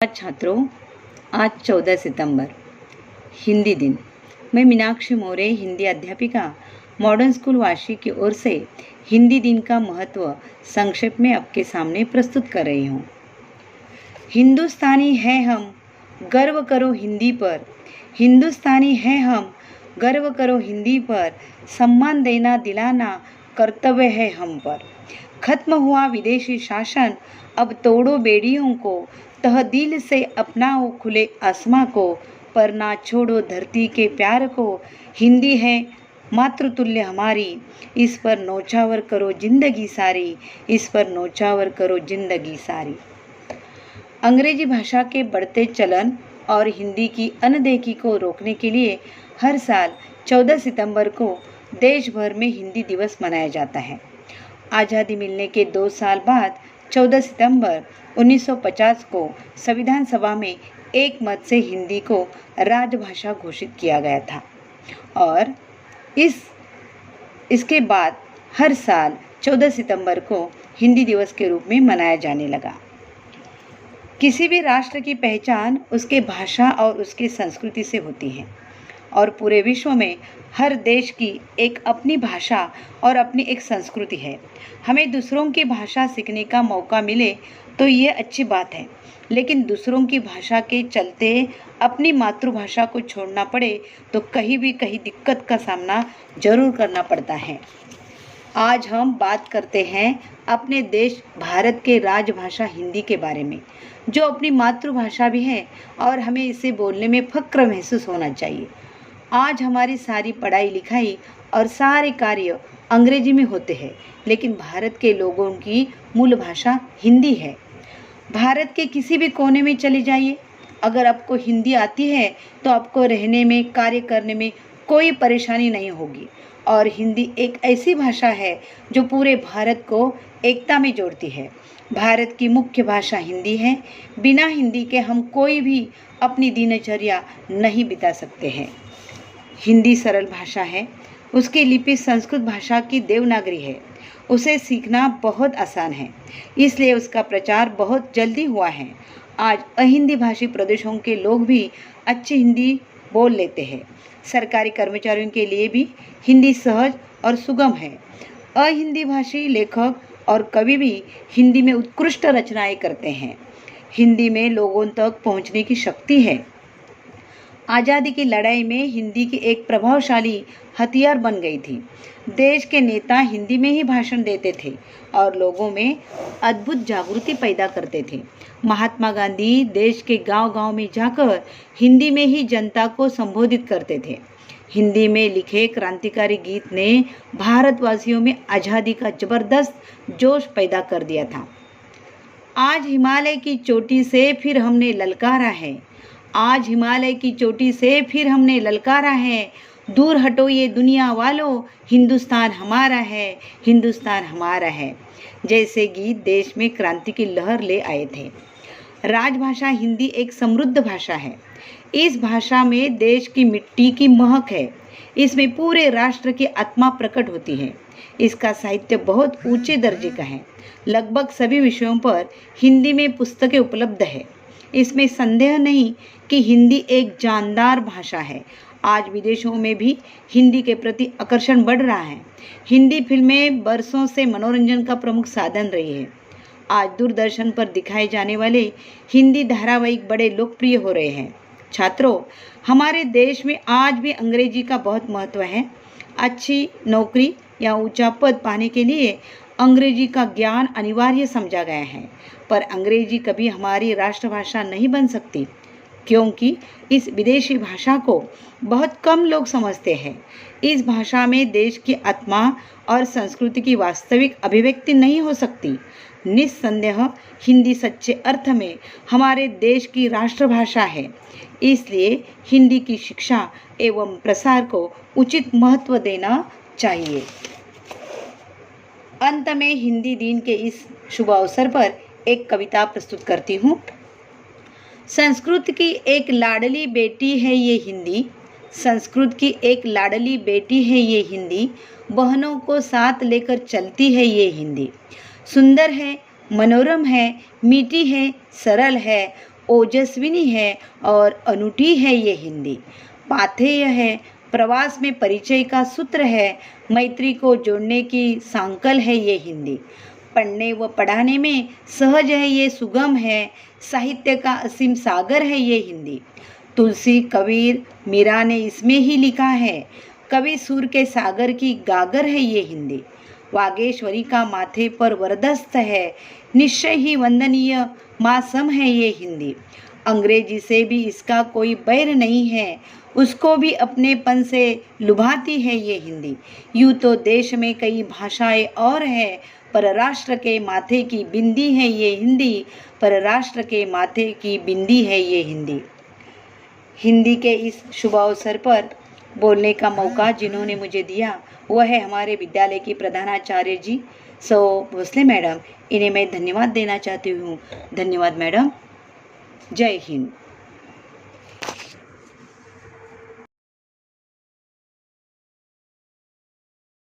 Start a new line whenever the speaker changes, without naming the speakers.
छात्रों, आज 14 सितंबर हिंदी दिन। मैं मीनाक्षी मोरे, हिंदी अध्यापिका, मॉडर्न स्कूल वाशी की ओर से हिंदी दिन का महत्व संक्षेप में आपके सामने प्रस्तुत कर रही हूँ। हिंदुस्तानी है हम, गर्व करो हिंदी पर। हिंदुस्तानी है हम, गर्व करो हिंदी पर। सम्मान देना दिलाना कर्तव्य है हम पर। खत्म हुआ विदेशी शासन, अब तोड़ो बेड़ियों को। तहदिल से अपनाओ खुले आसमां को, पर ना छोड़ो धरती के प्यार को। हिंदी है मातृतुल्य हमारी, इस पर नौछावर करो जिंदगी सारी। इस पर नौछावर करो जिंदगी सारी। अंग्रेजी भाषा के बढ़ते चलन और हिंदी की अनदेखी को रोकने के लिए हर साल 14 सितंबर को देश भर में हिंदी दिवस मनाया जाता है। आज़ादी मिलने के 2 साल बाद 14 सितंबर 1950 को संविधान सभा में एक मत से हिंदी को राजभाषा घोषित किया गया था और इसके बाद हर साल 14 सितंबर को हिंदी दिवस के रूप में मनाया जाने लगा। किसी भी राष्ट्र की पहचान उसके भाषा और उसकी संस्कृति से होती है और पूरे विश्व में हर देश की एक अपनी भाषा और अपनी एक संस्कृति है। हमें दूसरों की भाषा सीखने का मौका मिले तो ये अच्छी बात है, लेकिन दूसरों की भाषा के चलते अपनी मातृभाषा को छोड़ना पड़े तो कहीं दिक्कत का सामना जरूर करना पड़ता है। आज हम बात करते हैं अपने देश भारत के राजभाषा हिंदी के बारे में, जो अपनी मातृभाषा भी है और हमें इसे बोलने में फक्र महसूस होना चाहिए। आज हमारी सारी पढ़ाई लिखाई और सारे कार्य अंग्रेजी में होते हैं, लेकिन भारत के लोगों की मूल भाषा हिंदी है। भारत के किसी भी कोने में चले जाइए, अगर आपको हिंदी आती है तो आपको रहने में, कार्य करने में कोई परेशानी नहीं होगी। और हिंदी एक ऐसी भाषा है जो पूरे भारत को एकता में जोड़ती है। भारत की मुख्य भाषा हिंदी है। बिना हिंदी के हम कोई भी अपनी दिनचर्या नहीं बिता सकते हैं। हिंदी सरल भाषा है। उसकी लिपि संस्कृत भाषा की देवनागरी है। उसे सीखना बहुत आसान है, इसलिए उसका प्रचार बहुत जल्दी हुआ है। आज अहिंदी भाषी प्रदेशों के लोग भी अच्छी हिंदी बोल लेते हैं। सरकारी कर्मचारियों के लिए भी हिंदी सहज और सुगम है। अहिंदी भाषी लेखक और कवि भी हिंदी में उत्कृष्ट रचनाएं करते हैं। हिंदी में लोगों तक पहुंचने की शक्ति है। आज़ादी की लड़ाई में हिंदी की एक प्रभावशाली हथियार बन गई थी। देश के नेता हिंदी में ही भाषण देते थे और लोगों में अद्भुत जागृति पैदा करते थे। महात्मा गांधी देश के गांव-गांव में जाकर हिंदी में ही जनता को संबोधित करते थे। हिंदी में लिखे क्रांतिकारी गीत ने भारतवासियों में आज़ादी का जबरदस्त जोश पैदा कर दिया था। आज हिमालय की चोटी से फिर हमने ललकारा है। आज हिमालय की चोटी से फिर हमने ललकारा है। दूर हटो ये दुनिया वालों, हिंदुस्तान हमारा है, हिंदुस्तान हमारा है। जैसे गीत देश में क्रांति की लहर ले आए थे। राजभाषा हिंदी एक समृद्ध भाषा है। इस भाषा में देश की मिट्टी की महक है। इसमें पूरे राष्ट्र की आत्मा प्रकट होती है। इसका साहित्य बहुत ऊंचे दर्जे का है। लगभग सभी विषयों पर हिंदी में पुस्तकें उपलब्ध है। इसमें संदेह नहीं कि हिंदी एक जानदार भाषा है। आज विदेशों में भी हिंदी के प्रति आकर्षण बढ़ रहा है। हिंदी फिल्में बरसों से मनोरंजन का प्रमुख साधन रही है। आज दूरदर्शन पर दिखाए जाने वाले हिंदी धारावाहिक बड़े लोकप्रिय हो रहे हैं। छात्रों, हमारे देश में आज भी अंग्रेजी का बहुत महत्व है। अच्छी नौकरी या ऊंचा पद पाने के लिए अंग्रेजी का ज्ञान अनिवार्य समझा गया है, पर अंग्रेजी कभी हमारी राष्ट्रभाषा नहीं बन सकती, क्योंकि इस विदेशी भाषा को बहुत कम लोग समझते हैं। इस भाषा में देश की आत्मा और संस्कृति की वास्तविक अभिव्यक्ति नहीं हो सकती। निस्संदेह हिंदी सच्चे अर्थ में हमारे देश की राष्ट्रभाषा है। इसलिए हिंदी की शिक्षा एवं प्रसार को उचित महत्व देना चाहिए। अंत में हिंदी दिन के इस शुभ अवसर पर एक कविता प्रस्तुत करती हूँ। संस्कृत की एक लाडली बेटी है ये हिंदी। संस्कृत की एक लाडली बेटी है ये हिंदी। बहनों को साथ लेकर चलती है ये हिंदी। सुंदर है, मनोरम है, मीठी है, सरल है, ओजस्विनी है और अनूठी है ये हिंदी। पाथेय है, प्रवास में परिचय का सूत्र है, मैत्री को जोड़ने की सांकल है ये हिंदी। पढ़ने व पढ़ाने में सहज है ये, सुगम है, साहित्य का असीम सागर है ये हिंदी। तुलसी, कबीर, मीरा ने इसमें ही लिखा है, कवि सुर के सागर की गागर है ये हिंदी। वागेश्वरी का माथे पर वरदस्त है, निश्चय ही वंदनीय मासम है ये हिंदी। अंग्रेजी से भी इसका कोई बैर नहीं है, उसको भी अपनेपन से लुभाती है ये हिंदी। यूँ तो देश में कई भाषाएं और है, पर राष्ट्र के माथे की बिंदी है ये हिंदी, पर राष्ट्र के माथे की बिंदी है ये हिंदी। हिंदी के इस शुभ अवसर पर बोलने का मौका जिन्होंने मुझे दिया वह है हमारे विद्यालय की प्रधानाचार्य जी भोसले मैडम। इन्हें मैं धन्यवाद देना चाहती हूँ। धन्यवाद मैडम। जय हिंद।